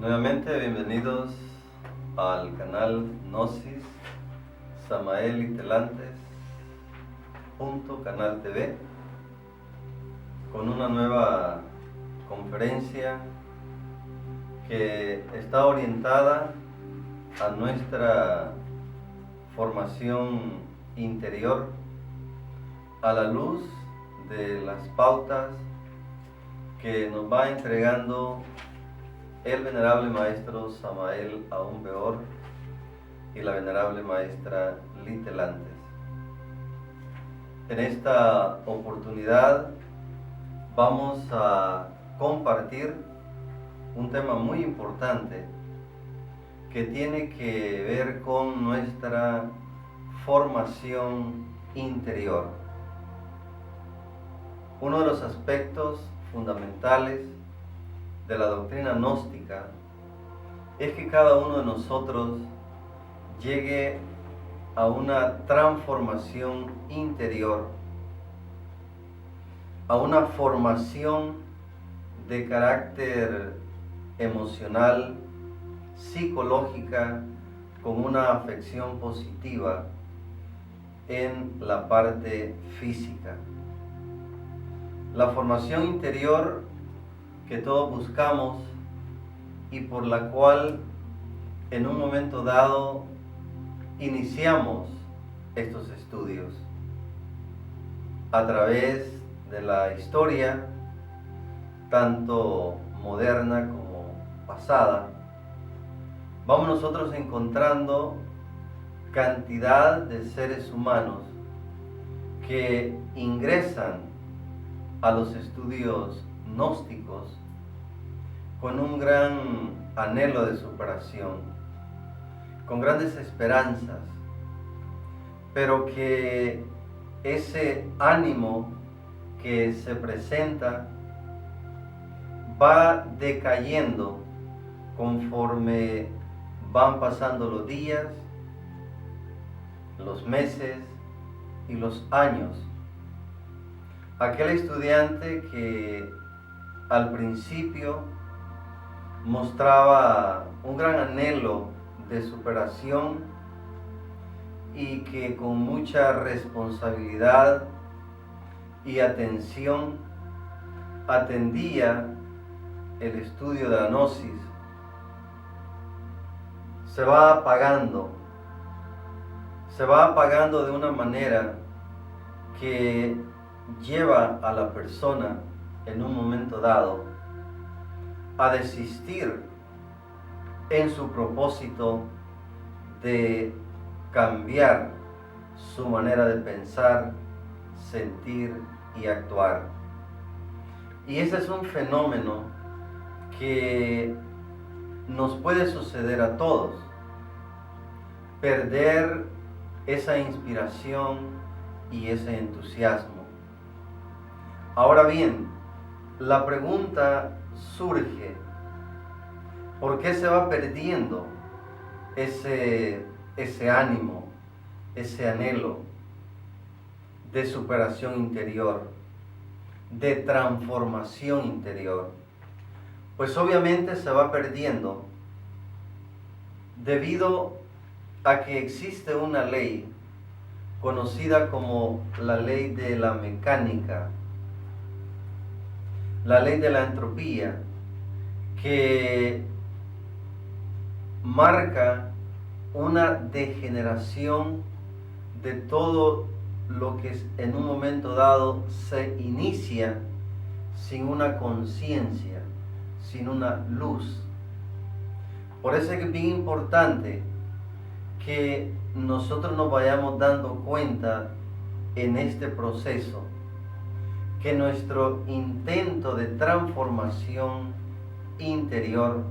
Nuevamente, bienvenidos al canal Gnosis Samael Itelantes Canal TV, con una nueva conferencia que está orientada a nuestra formación interior a la luz de las pautas que nos va entregando el venerable maestro Samael Aún Weor y la venerable maestra Litelantes. En esta oportunidad vamos a compartir un tema muy importante que tiene que ver con nuestra formación interior. Uno de los aspectos fundamentales de la doctrina gnóstica es que cada uno de nosotros llegue a una transformación interior, a una formación de carácter emocional, psicológica, con una afección positiva en la parte física. La formación interior que todos buscamos y por la cual en un momento dado iniciamos estos estudios a través de la historia, tanto moderna como pasada. Vamos nosotros encontrando cantidad de seres humanos que ingresan a los estudios gnósticos con un gran anhelo de superación, con grandes esperanzas, pero que ese ánimo que se presenta va decayendo conforme van pasando los días, los meses y los años. Aquel estudiante que al principio mostraba un gran anhelo de superación y que con mucha responsabilidad y atención atendía el estudio de la gnosis, se va apagando de una manera que lleva a la persona en un momento dado a desistir en su propósito de cambiar su manera de pensar, sentir y actuar. Y ese es un fenómeno que nos puede suceder a todos, perder esa inspiración y ese entusiasmo. Ahora bien, la pregunta surge: ¿por qué se va perdiendo ese ánimo, ese anhelo de superación interior, de transformación interior? Pues obviamente se va perdiendo debido a que existe una ley conocida como la ley de la mecánica, la ley de la entropía, que marca una degeneración de todo lo que en un momento dado se inicia sin una conciencia, sin una luz. Por eso es bien importante que nosotros nos vayamos dando cuenta en este proceso que nuestro intento de transformación interior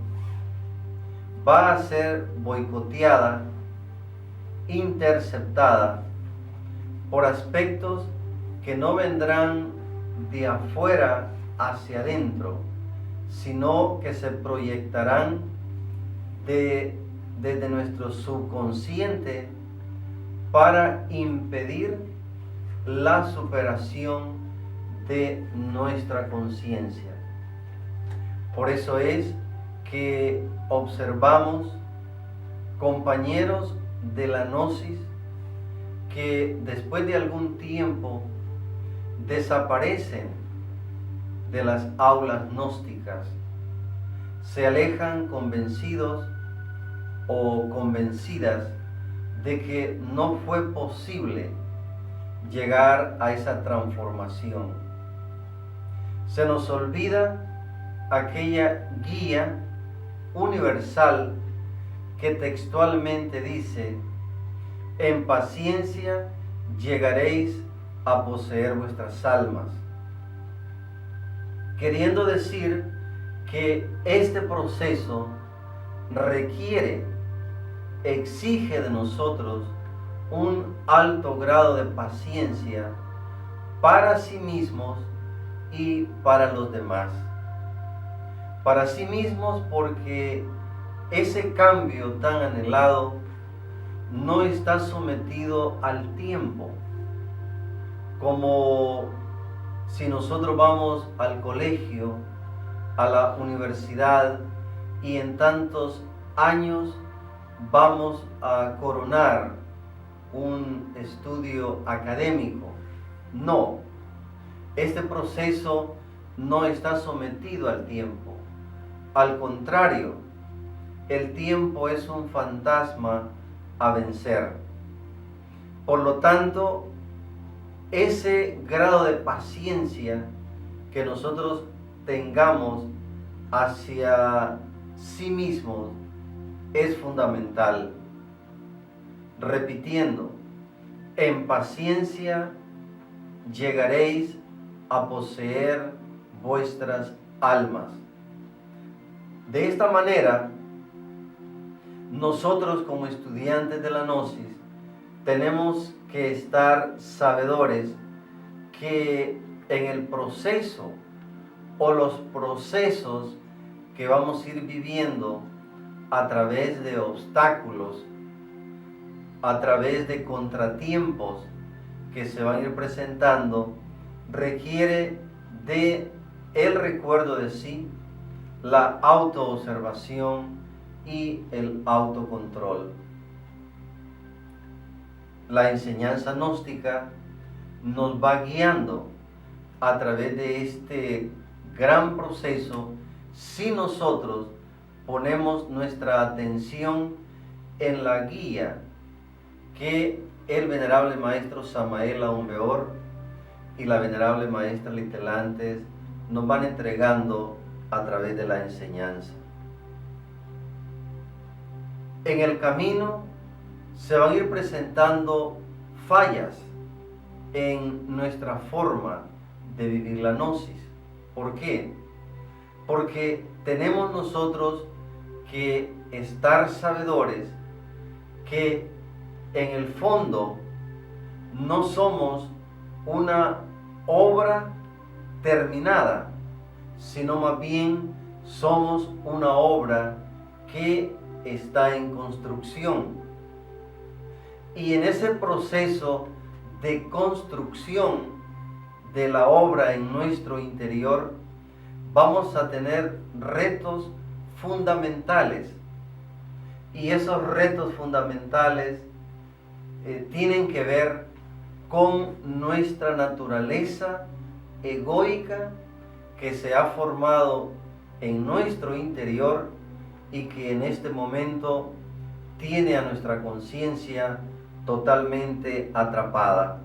va a ser boicoteada, interceptada por aspectos que no vendrán de afuera hacia adentro, sino que se proyectarán desde nuestro subconsciente para impedir la superación de nuestra conciencia. Por eso es que observamos compañeros de la gnosis que después de algún tiempo desaparecen de las aulas gnósticas, se alejan convencidos o convencidas de que no fue posible llegar a esa transformación. Se nos olvida aquella guía universal que textualmente dice: en paciencia llegaréis a poseer vuestras almas, queriendo decir que este proceso requiere, exige de nosotros un alto grado de paciencia para sí mismos y para los demás. Para sí mismos porque ese cambio tan anhelado no está sometido al tiempo, como si nosotros vamos al colegio, a la universidad, y en tantos años vamos a coronar un estudio académico. No, este proceso no está sometido al tiempo. Al contrario, el tiempo es un fantasma a vencer. Por lo tanto, ese grado de paciencia que nosotros tengamos hacia sí mismos es fundamental. Repitiendo, en paciencia llegaréis a poseer vuestras almas. De esta manera, nosotros como estudiantes de la Gnosis tenemos que estar sabedores que en el proceso o los procesos que vamos a ir viviendo a través de obstáculos, a través de contratiempos que se van a ir presentando, requiere de el recuerdo de sí, la autoobservación y el autocontrol. La enseñanza gnóstica nos va guiando a través de este gran proceso si nosotros ponemos nuestra atención en la guía que el venerable maestro Samael Aun Weor y la venerable maestra Litelantes nos van entregando a través de la enseñanza. En el camino se van a ir presentando fallas en nuestra forma de vivir la gnosis. ¿Por qué? Porque tenemos nosotros que estar sabedores que en el fondo no somos una obra terminada, sino más bien somos una obra que está en construcción. Y en ese proceso de construcción de la obra en nuestro interior, vamos a tener retos fundamentales. Y esos retos fundamentales tienen que ver con nuestra naturaleza egoica que se ha formado en nuestro interior y que en este momento tiene a nuestra conciencia totalmente atrapada.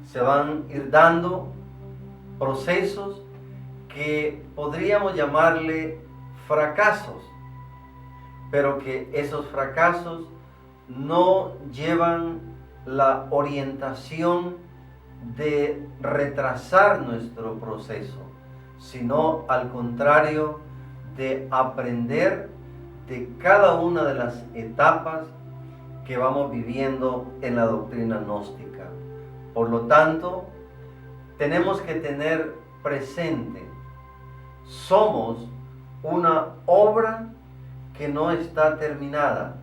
Se van a ir dando procesos que podríamos llamarle fracasos, pero que esos fracasos no llevan la orientación de retrasar nuestro proceso, sino al contrario, de aprender de cada una de las etapas que vamos viviendo en la doctrina gnóstica. Por lo tanto, tenemos que tener presente, somos una obra que no está terminada,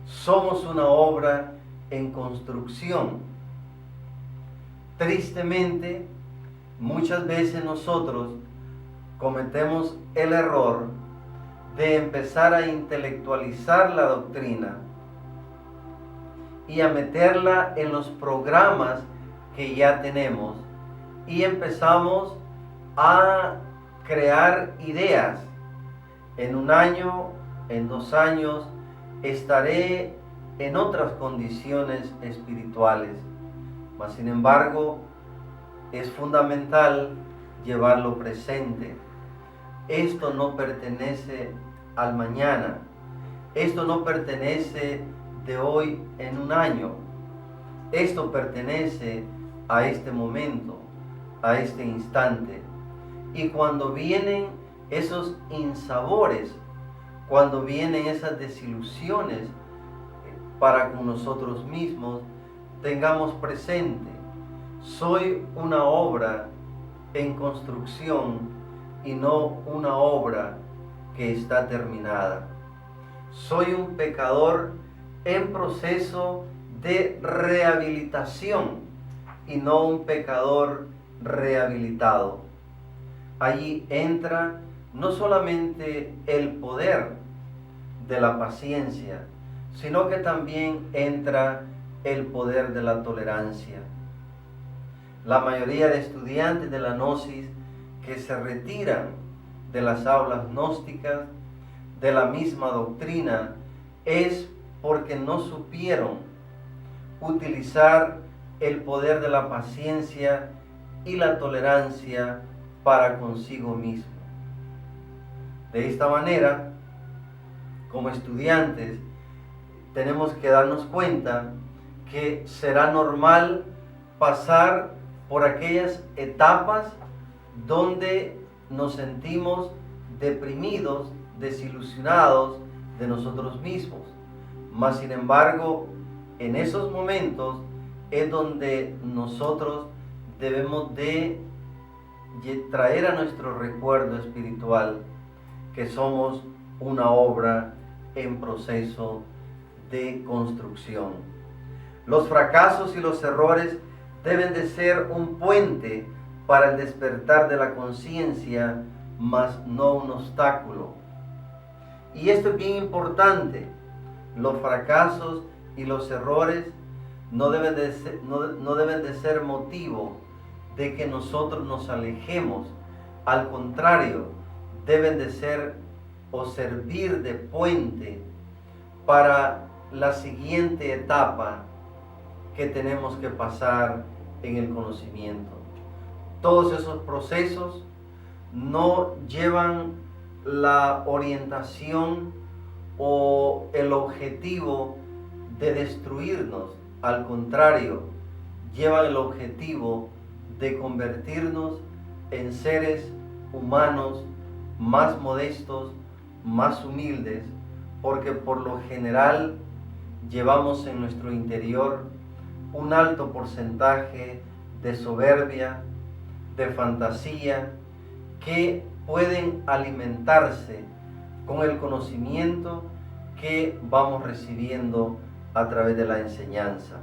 somos una obra en construcción. Tristemente, muchas veces nosotros cometemos el error de empezar a intelectualizar la doctrina y a meterla en los programas que ya tenemos, y empezamos a crear ideas. En 1 año, en 2 años, estaré en otras condiciones espirituales. Mas, sin embargo, es fundamental llevarlo presente. Esto no pertenece al mañana. Esto no pertenece de hoy en 1 año. Esto pertenece a este momento, a este instante. Y cuando vienen esos insabores, cuando vienen esas desilusiones para con nosotros mismos, tengamos presente: soy una obra en construcción y no una obra que está terminada. Soy un pecador en proceso de rehabilitación y no un pecador rehabilitado. Allí entra no solamente el poder de la paciencia, sino que también entra el poder de la tolerancia. La mayoría de estudiantes de la gnosis que se retiran de las aulas gnósticas, de la misma doctrina, es porque no supieron utilizar el poder de la paciencia y la tolerancia para consigo mismo. De esta manera, como estudiantes, tenemos que darnos cuenta que será normal pasar por aquellas etapas donde nos sentimos deprimidos, desilusionados de nosotros mismos. Mas, sin embargo, en esos momentos es donde nosotros debemos de traer a nuestro recuerdo espiritual que somos una obra en proceso de construcción. Los fracasos y los errores deben de ser un puente para el despertar de la conciencia, mas no un obstáculo. Y esto es bien importante. Los fracasos y los errores no deben de ser motivo de que nosotros nos alejemos. Al contrario, deben de ser o servir de puente para la siguiente etapa que tenemos que pasar en el conocimiento. Todos esos procesos no llevan la orientación o el objetivo de destruirnos. Al contrario, llevan el objetivo de convertirnos en seres humanos más modestos, más humildes, porque por lo general llevamos en nuestro interior un alto porcentaje de soberbia, de fantasía, que pueden alimentarse con el conocimiento que vamos recibiendo a través de la enseñanza.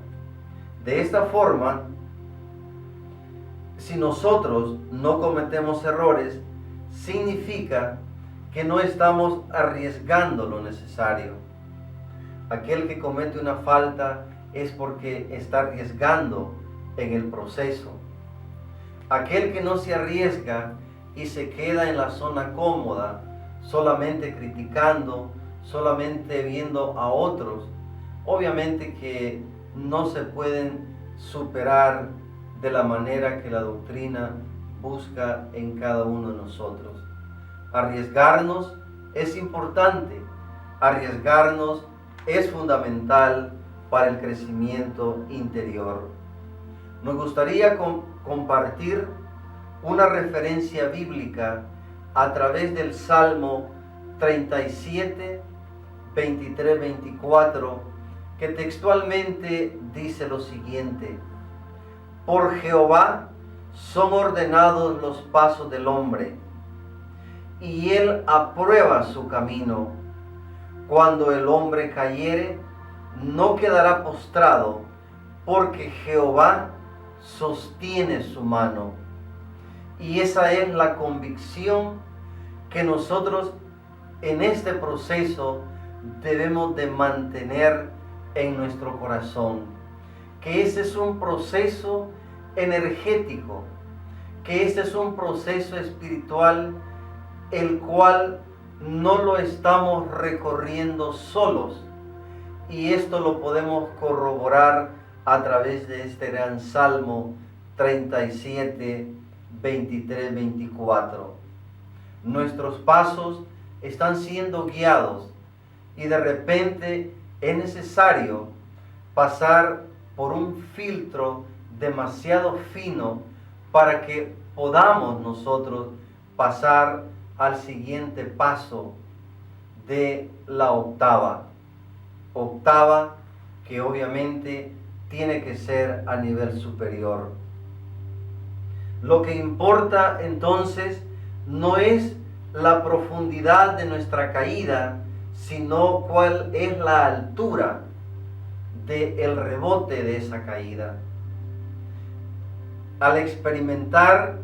De esta forma, si nosotros no cometemos errores, significa que no estamos arriesgando lo necesario. Aquel que comete una falta es porque está arriesgando en el proceso. Aquel que no se arriesga y se queda en la zona cómoda, solamente criticando, solamente viendo a otros, obviamente que no se pueden superar de la manera que la doctrina busca en cada uno de nosotros. Arriesgarnos es importante, arriesgarnos es fundamental para el crecimiento interior. Nos gustaría compartir una referencia bíblica a través del Salmo 37, 23, 24, que textualmente dice lo siguiente: por Jehová son ordenados los pasos del hombre, y él aprueba su camino. Cuando el hombre cayere, no quedará postrado, porque Jehová sostiene su mano. Y esa es la convicción que nosotros en este proceso debemos de mantener en nuestro corazón. Que ese es un proceso energético, que ese es un proceso espiritual, el cual no lo estamos recorriendo solos. Y esto lo podemos corroborar a través de este gran Salmo 37, 23, 24. Nuestros pasos están siendo guiados y de repente es necesario pasar por un filtro demasiado fino para que podamos nosotros pasar al siguiente paso de la octava que obviamente tiene que ser a nivel superior. Lo que importa entonces no es la profundidad de nuestra caída, sino cuál es la altura del rebote de esa caída. Al experimentar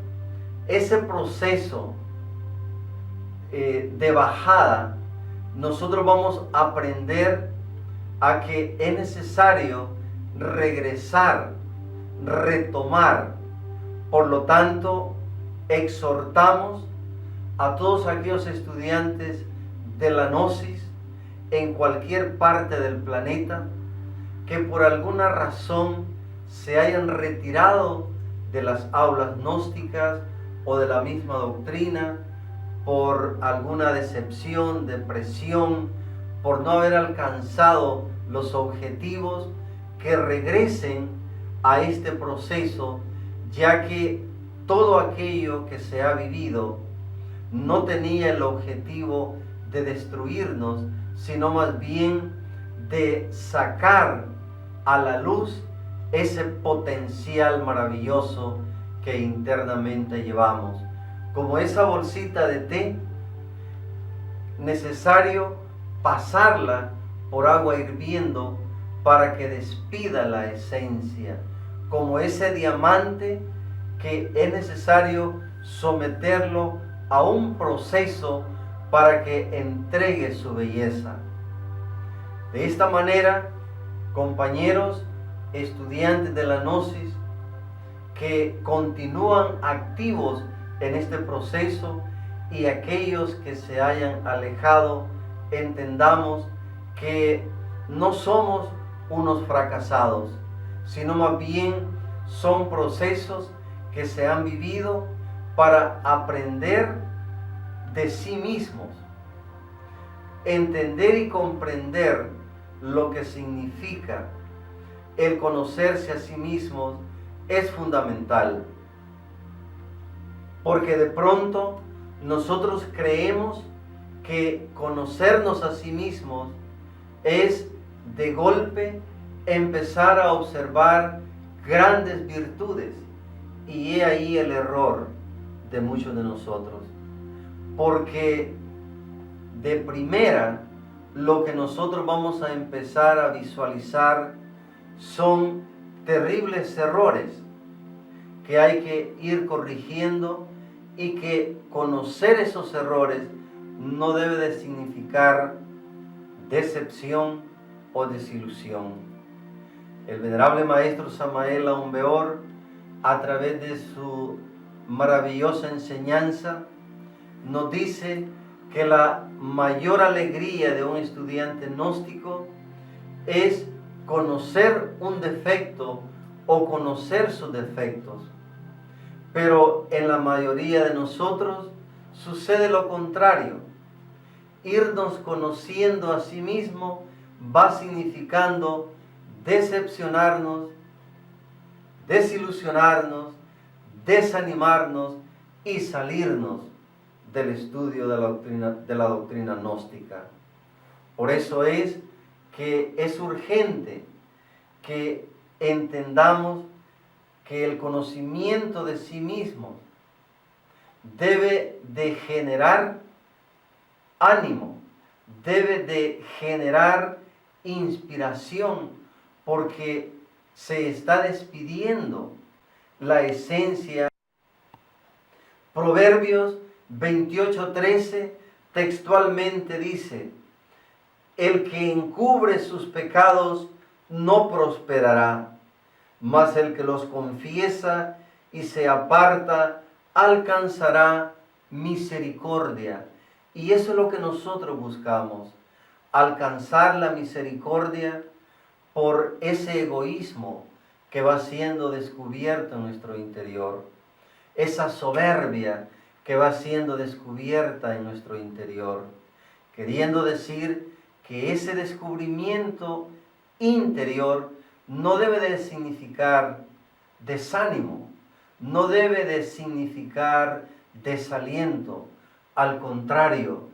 ese proceso de bajada, nosotros vamos a aprender a que es necesario regresar, retomar. Por lo tanto, exhortamos a todos aquellos estudiantes de la Gnosis en cualquier parte del planeta que por alguna razón se hayan retirado de las aulas gnósticas o de la misma doctrina por alguna decepción, depresión, por no haber alcanzado los objetivos, que regresen a este proceso, ya que todo aquello que se ha vivido no tenía el objetivo de destruirnos, sino más bien de sacar a la luz ese potencial maravilloso que internamente llevamos. Como esa bolsita de té, necesario pasarla por agua hirviendo para que despida la esencia. Como ese diamante que es necesario someterlo a un proceso para que entregue su belleza. De esta manera, compañeros, estudiantes de la Gnosis, que continúan activos en este proceso, y aquellos que se hayan alejado, entendamos que no somos unos fracasados, sino más bien son procesos que se han vivido para aprender de sí mismos, entender y comprender lo que significa el conocerse a sí mismos. Es fundamental, porque de pronto nosotros creemos que conocernos a sí mismos es de golpe empezar a observar grandes virtudes, y he ahí el error de muchos de nosotros, porque de primera lo que nosotros vamos a empezar a visualizar son terribles errores que hay que ir corrigiendo, y que conocer esos errores no debe de significar decepción o desilusión. El venerable maestro Samael Aun Weor, a través de su maravillosa enseñanza, nos dice que la mayor alegría de un estudiante gnóstico es conocer un defecto o conocer sus defectos. Pero en la mayoría de nosotros sucede lo contrario. Irnos conociendo a sí mismo va significando decepcionarnos, desilusionarnos, desanimarnos y salirnos del estudio de la doctrina gnóstica. Por eso es que es urgente que entendamos que el conocimiento de sí mismo debe de generar ánimo, debe de generar inspiración, porque se está despidiendo la esencia. Proverbios 28:13 textualmente dice: el que encubre sus pecados no prosperará, mas el que los confiesa y se aparta alcanzará misericordia. Y eso es lo que nosotros buscamos, alcanzar la misericordia por ese egoísmo que va siendo descubierto en nuestro interior, esa soberbia que va siendo descubierta en nuestro interior, queriendo decir que ese descubrimiento interior no debe de significar desánimo, no debe de significar desaliento, al contrario,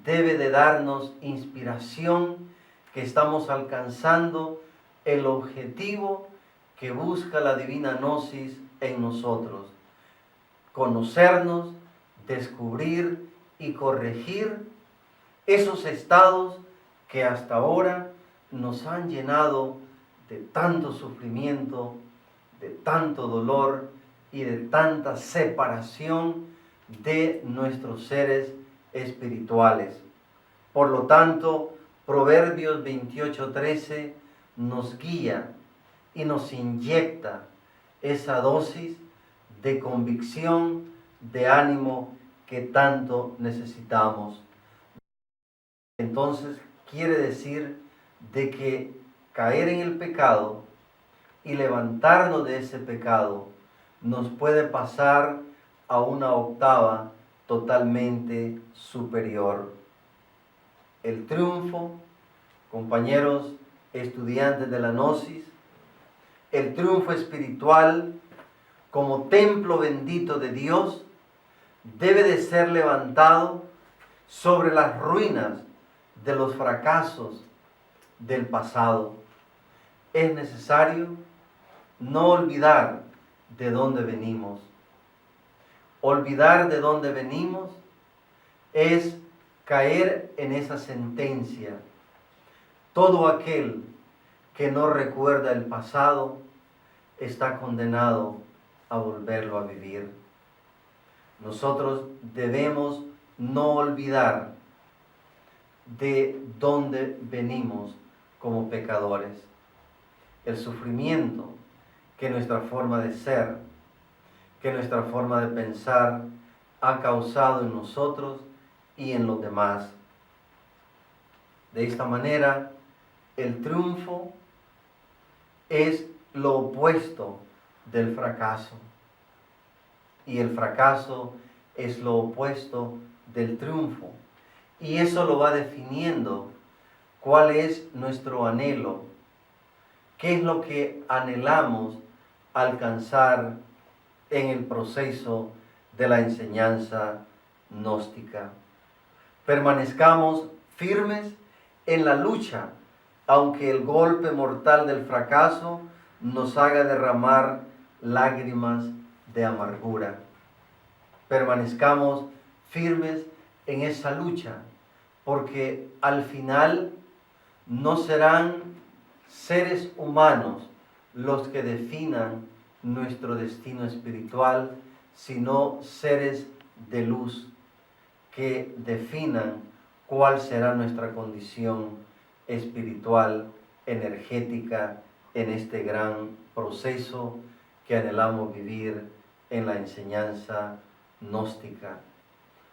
debe de darnos inspiración, que estamos alcanzando el objetivo que busca la divina gnosis en nosotros: conocernos, descubrir y corregir esos estados que hasta ahora nos han llenado de tanto sufrimiento, de tanto dolor y de tanta separación de nuestros seres espirituales. Por lo tanto, Proverbios 28:13 nos guía y nos inyecta esa dosis de convicción, de ánimo que tanto necesitamos. Entonces, quiere decir de que caer en el pecado y levantarnos de ese pecado nos puede pasar a una octava totalmente superior. El triunfo, compañeros estudiantes de la Gnosis, el triunfo espiritual como templo bendito de Dios debe de ser levantado sobre las ruinas de los fracasos del pasado. Es necesario no olvidar de dónde venimos. Olvidar de dónde venimos es caer en esa sentencia: todo aquel que no recuerda el pasado está condenado a volverlo a vivir. Nosotros debemos no olvidar de dónde venimos como pecadores. El sufrimiento que nuestra forma de ser, que nuestra forma de pensar ha causado en nosotros y en los demás. De esta manera, el triunfo es lo opuesto del fracaso, y el fracaso es lo opuesto del triunfo. Y eso lo va definiendo cuál es nuestro anhelo, qué es lo que anhelamos alcanzar en el proceso de la enseñanza gnóstica. Permanezcamos firmes en la lucha, aunque el golpe mortal del fracaso nos haga derramar lágrimas de amargura. Permanezcamos firmes en esa lucha, porque al final no serán seres humanos los que definan nuestro destino espiritual, sino seres de luz que definan cuál será nuestra condición espiritual, energética, en este gran proceso que anhelamos vivir en la enseñanza gnóstica.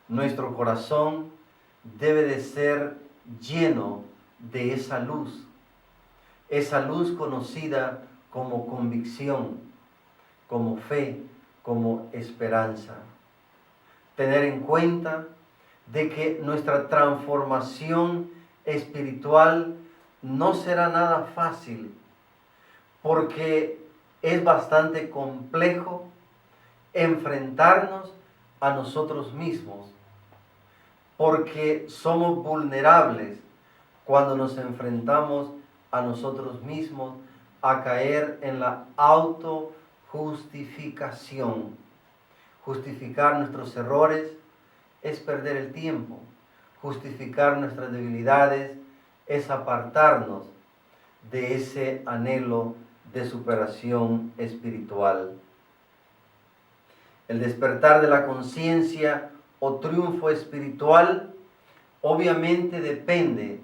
Nuestro corazón debe de ser lleno de esa luz conocida como convicción, como fe, como esperanza. Tener en cuenta de que nuestra transformación espiritual no será nada fácil, porque es bastante complejo enfrentarnos a nosotros mismos, porque somos vulnerables cuando nos enfrentamos a nosotros mismos a caer en la autojustificación. Justificar nuestros errores es perder el tiempo. Justificar nuestras debilidades es apartarnos de ese anhelo de superación espiritual. El despertar de la conciencia o triunfo espiritual obviamente depende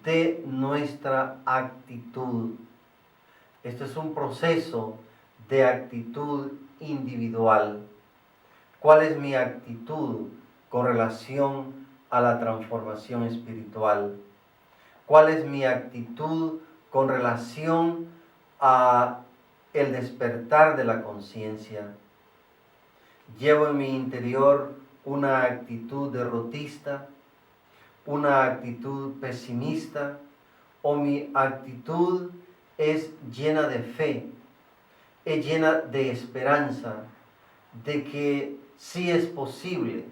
de nuestra actitud. Este es un proceso de actitud individual. ¿Cuál es mi actitud con relación a la transformación espiritual? ¿Cuál es mi actitud con relación a el despertar de la conciencia? ¿Llevo en mi interior una actitud derrotista, una actitud pesimista, o mi actitud es llena de fe, es llena de esperanza, de que sí es posible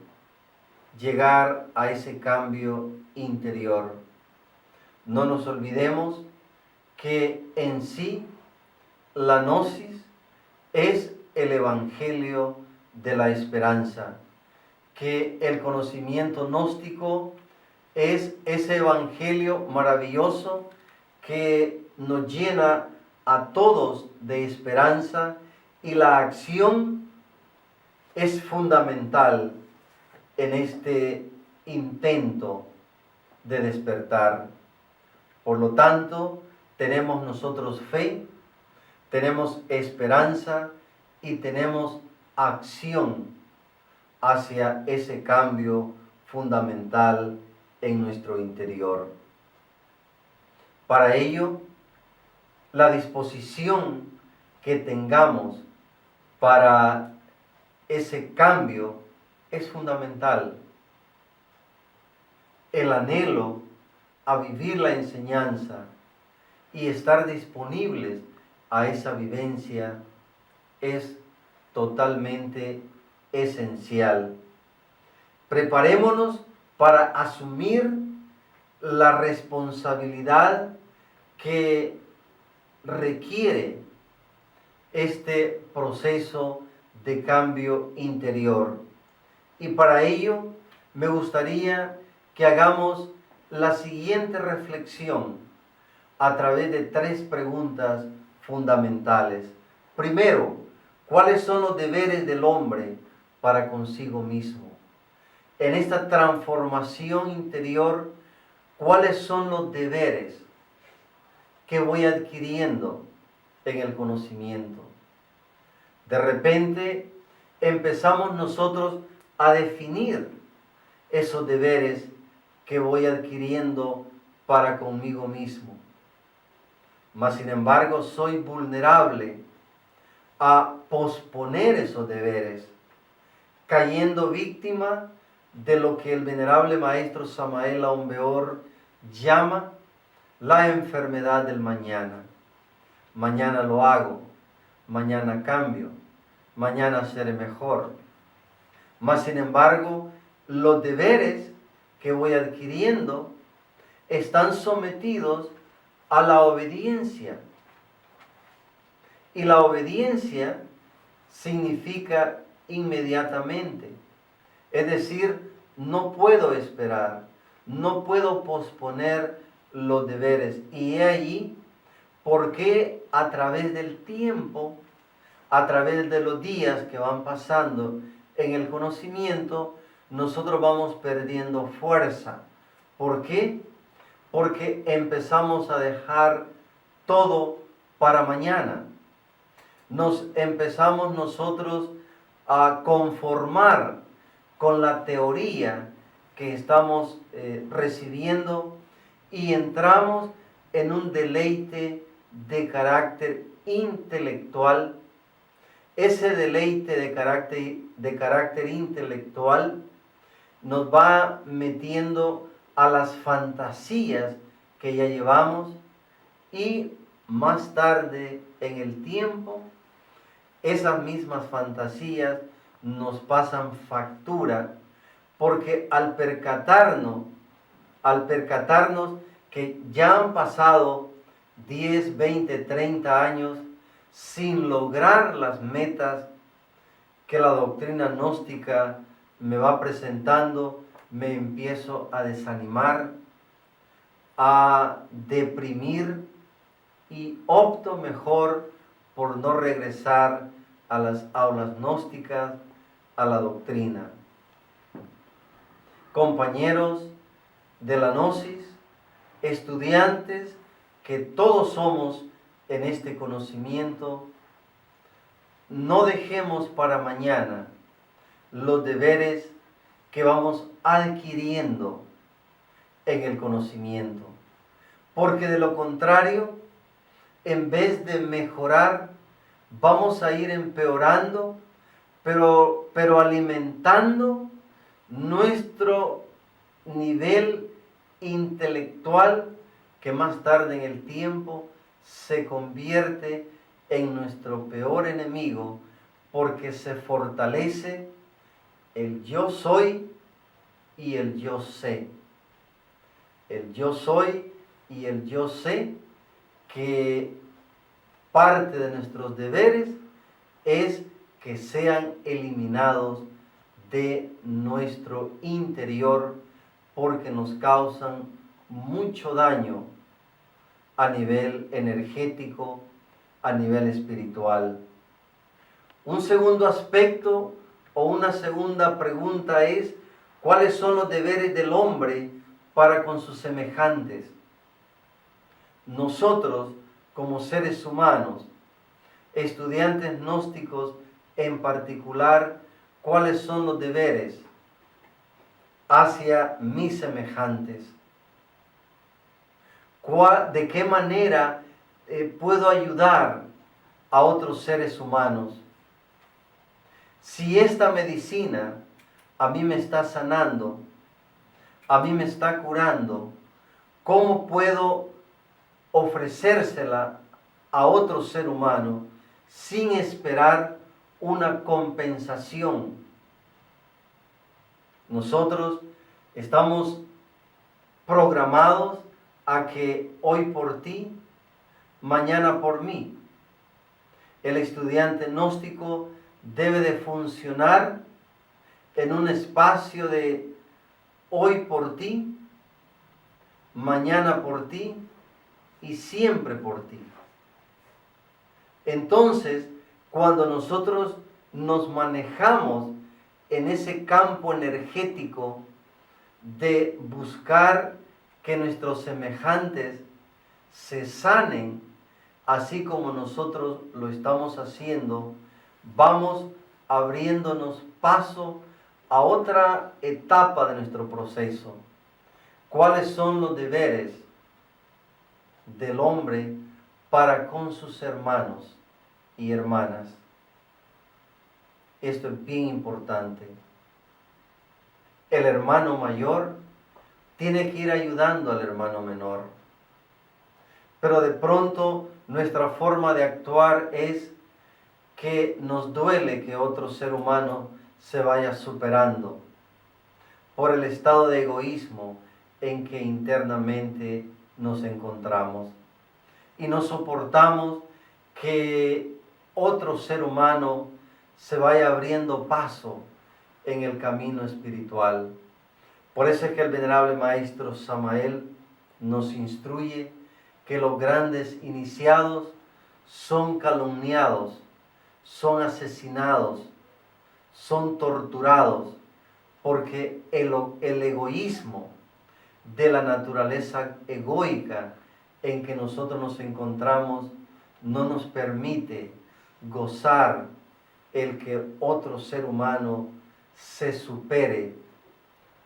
llegar a ese cambio interior? No nos olvidemos que en sí la gnosis es el evangelio de la esperanza, que el conocimiento gnóstico es ese evangelio maravilloso que nos llena a todos de esperanza, y la acción es fundamental en este intento de despertar. Por lo tanto, tenemos nosotros fe, tenemos esperanza y tenemos acción hacia ese cambio fundamental en nuestro interior. Para ello, la disposición que tengamos para ese cambio es fundamental. El anhelo a vivir la enseñanza y estar disponibles a esa vivencia es totalmente esencial. Preparémonos para asumir la responsabilidad que requiere este proceso de cambio interior. Y para ello me gustaría que hagamos la siguiente reflexión a través de 3 preguntas fundamentales. Primero, ¿cuáles son los deberes del hombre para consigo mismo? En esta transformación interior, ¿cuáles son los deberes que voy adquiriendo en el conocimiento? De repente empezamos nosotros a definir esos deberes que voy adquiriendo para conmigo mismo. Mas sin embargo soy vulnerable a posponer esos deberes, cayendo víctima de lo que el venerable maestro Samael Aun Weor llama la enfermedad del mañana. Mañana lo hago, mañana cambio, mañana seré mejor. Mas sin embargo, los deberes que voy adquiriendo están sometidos a la obediencia. Y la obediencia significa inmediatamente. Es decir, no puedo esperar, no puedo posponer los deberes. Y he allí por qué a través del tiempo, a través de los días que van pasando en el conocimiento, nosotros vamos perdiendo fuerza. ¿Por qué? Porque empezamos a dejar todo para mañana. Nos empezamos nosotros a conformar con la teoría que estamos recibiendo, y entramos en un deleite de carácter intelectual. Ese deleite de carácter intelectual nos va metiendo a las fantasías que ya llevamos, y más tarde en el tiempo esas mismas fantasías nos pasan factura, porque al percatarnos que ya han pasado 10, 20, 30 años sin lograr las metas que la doctrina gnóstica me va presentando, me empiezo a desanimar, a deprimir, y opto mejor por no regresar a las aulas gnósticas, a la doctrina. compañeros de la Gnosis, estudiantes que todos somos en este conocimiento, no dejemos para mañana los deberes que vamos adquiriendo en el conocimiento, porque de lo contrario, en vez de mejorar, vamos a ir empeorando, pero alimentando nuestro nivel intelectual, que más tarde en el tiempo se convierte en nuestro peor enemigo, porque se fortalece el yo soy y el yo sé. El yo soy y el yo sé, que parte de nuestros deberes es que sean eliminados de nuestro interior, porque nos causan mucho daño a nivel energético, a nivel espiritual. Un segundo aspecto o una segunda pregunta es: ¿cuáles son los deberes del hombre para con sus semejantes? Nosotros, como seres humanos, estudiantes gnósticos en particular, ¿cuáles son los deberes hacia mis semejantes? ¿De qué manera puedo ayudar a otros seres humanos? Si esta medicina a mí me está sanando, a mí me está curando, ¿cómo puedo ofrecérsela a otro ser humano sin esperar una compensación? Nosotros estamos programados a que hoy por ti, mañana por mí. El estudiante gnóstico debe de funcionar en un espacio de hoy por ti, mañana por ti y siempre por ti. Entonces, cuando nosotros nos manejamos en ese campo energético de buscar que nuestros semejantes se sanen, así como nosotros lo estamos haciendo, vamos abriéndonos paso a otra etapa de nuestro proceso. ¿Cuáles son los deberes del hombre para con sus hermanos y hermanas? Esto es bien importante. El hermano mayor tiene que ir ayudando al hermano menor. Pero de pronto nuestra forma de actuar es que nos duele que otro ser humano se vaya superando por el estado de egoísmo en que internamente nos encontramos. Y no soportamos que otro ser humano se vaya abriendo paso en el camino espiritual. Por eso es que el venerable maestro Samael nos instruye que los grandes iniciados son calumniados, son asesinados, son torturados, porque el egoísmo de la naturaleza egoica en que nosotros nos encontramos no nos permite gozar el que otro ser humano se supere,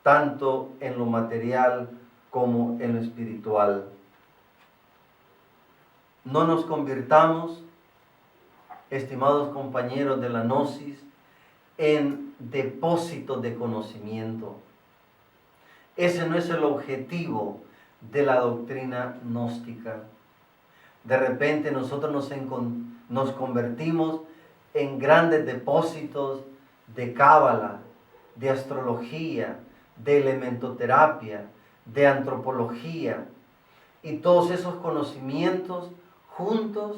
tanto en lo material como en lo espiritual. No nos convirtamos, estimados compañeros de la Gnosis, en depósitos de conocimiento. Ese no es el objetivo de la doctrina gnóstica. De repente nosotros nos convertimos en grandes depósitos de cábala, de astrología, de elementoterapia, de antropología, y todos esos conocimientos juntos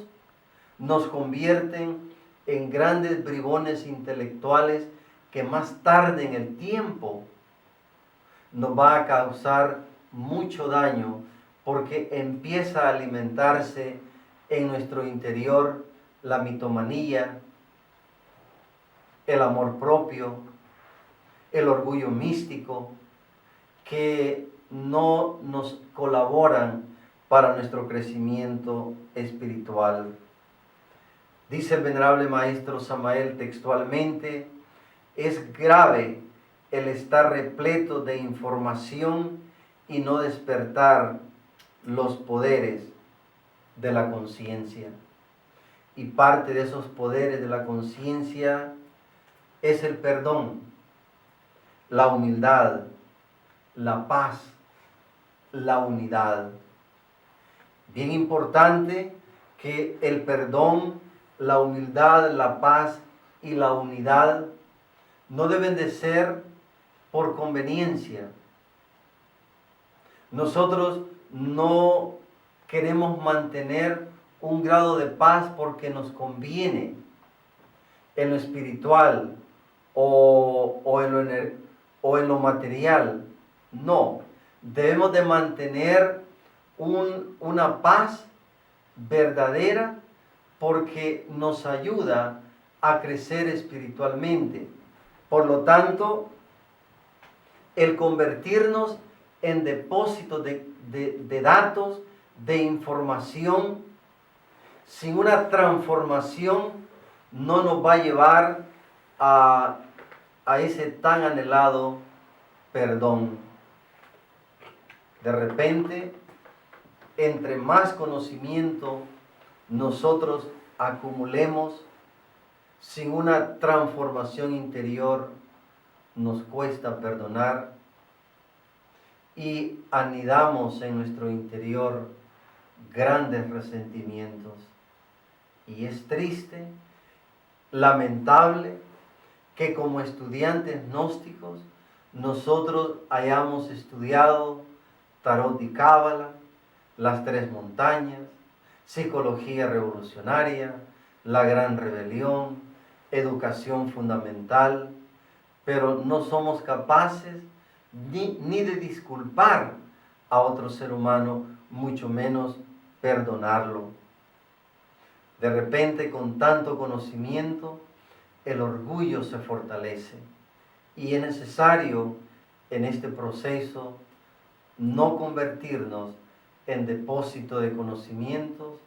nos convierten en grandes bribones intelectuales que más tarde en el tiempo nos va a causar mucho daño, porque empieza a alimentarse en nuestro interior la mitomanía, el amor propio, el orgullo místico, que no nos colaboran para nuestro crecimiento espiritual. Dice el venerable maestro Samael textualmente: es grave el estar repleto de información y no despertar los poderes de la conciencia. Y parte de esos poderes de la conciencia es el perdón, la humildad, la paz, la unidad. Bien importante que el perdón, la humildad, la paz y la unidad no deben de ser por conveniencia. Nosotros no queremos mantener un grado de paz porque nos conviene en lo espiritual o en lo material. No, debemos de mantener una paz verdadera porque nos ayuda a crecer espiritualmente. Por lo tanto, el convertirnos en depósito de datos, de información, sin una transformación, no nos va a llevar a ese tan anhelado perdón. De repente, entre más conocimiento nosotros acumulemos, sin una transformación interior, nos cuesta perdonar y anidamos en nuestro interior grandes resentimientos. Y es triste, lamentable, que como estudiantes gnósticos nosotros hayamos estudiado tarot y cábala, las tres montañas, psicología revolucionaria, la gran rebelión, educación fundamental, pero no somos capaces ni de disculpar a otro ser humano, mucho menos perdonarlo. De repente, con tanto conocimiento, el orgullo se fortalece y es necesario en este proceso no convertirnos en depósito de conocimientos,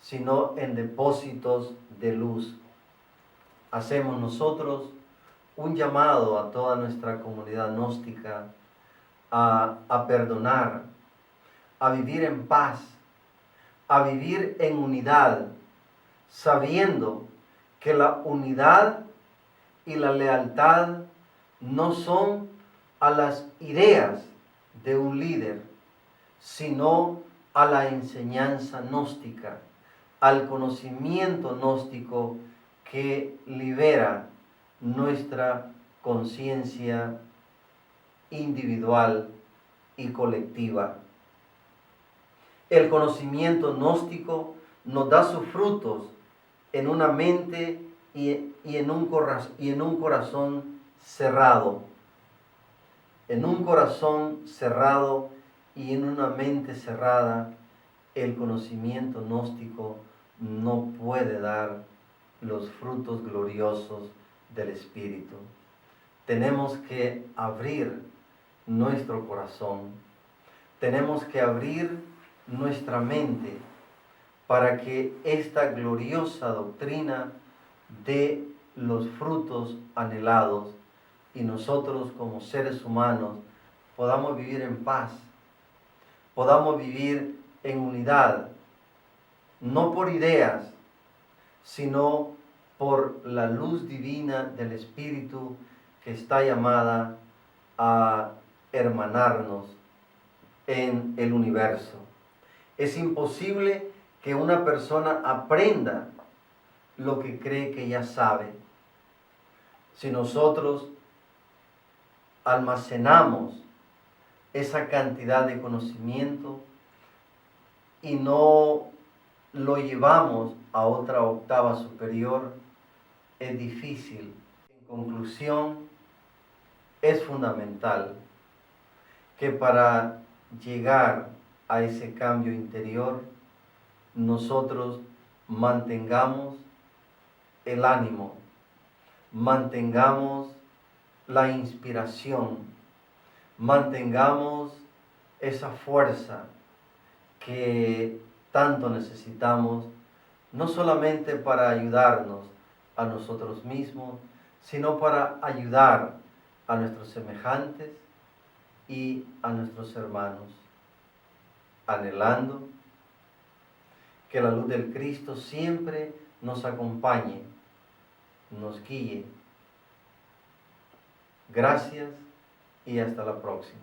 sino en depósitos de luz. Hacemos nosotros un llamado a toda nuestra comunidad gnóstica a perdonar, a vivir en paz, a vivir en unidad, sabiendo que la unidad y la lealtad no son a las ideas de un líder, sino a la enseñanza gnóstica, al conocimiento gnóstico que libera nuestra conciencia individual y colectiva. El conocimiento gnóstico nos da sus frutos en una mente y en un corazón cerrado. En un corazón cerrado y en una mente cerrada, el conocimiento gnóstico no puede dar los frutos gloriosos del Espíritu. Tenemos que abrir nuestro corazón, tenemos que abrir nuestra mente para que esta gloriosa doctrina dé los frutos anhelados y nosotros como seres humanos podamos vivir en paz, podamos vivir en unidad, no por ideas, sino por la luz divina del Espíritu que está llamada a hermanarnos en el universo. Es imposible que una persona aprenda lo que cree que ya sabe. Si nosotros almacenamos esa cantidad de conocimiento y no lo llevamos a otra octava superior, es difícil. En conclusión, es fundamental que para llegar a ese cambio interior, nosotros mantengamos el ánimo, mantengamos la inspiración, mantengamos esa fuerza que tanto necesitamos, no solamente para ayudarnos a nosotros mismos, sino para ayudar a nuestros semejantes y a nuestros hermanos, anhelando que la luz del Cristo siempre nos acompañe, nos guíe. Gracias y hasta la próxima.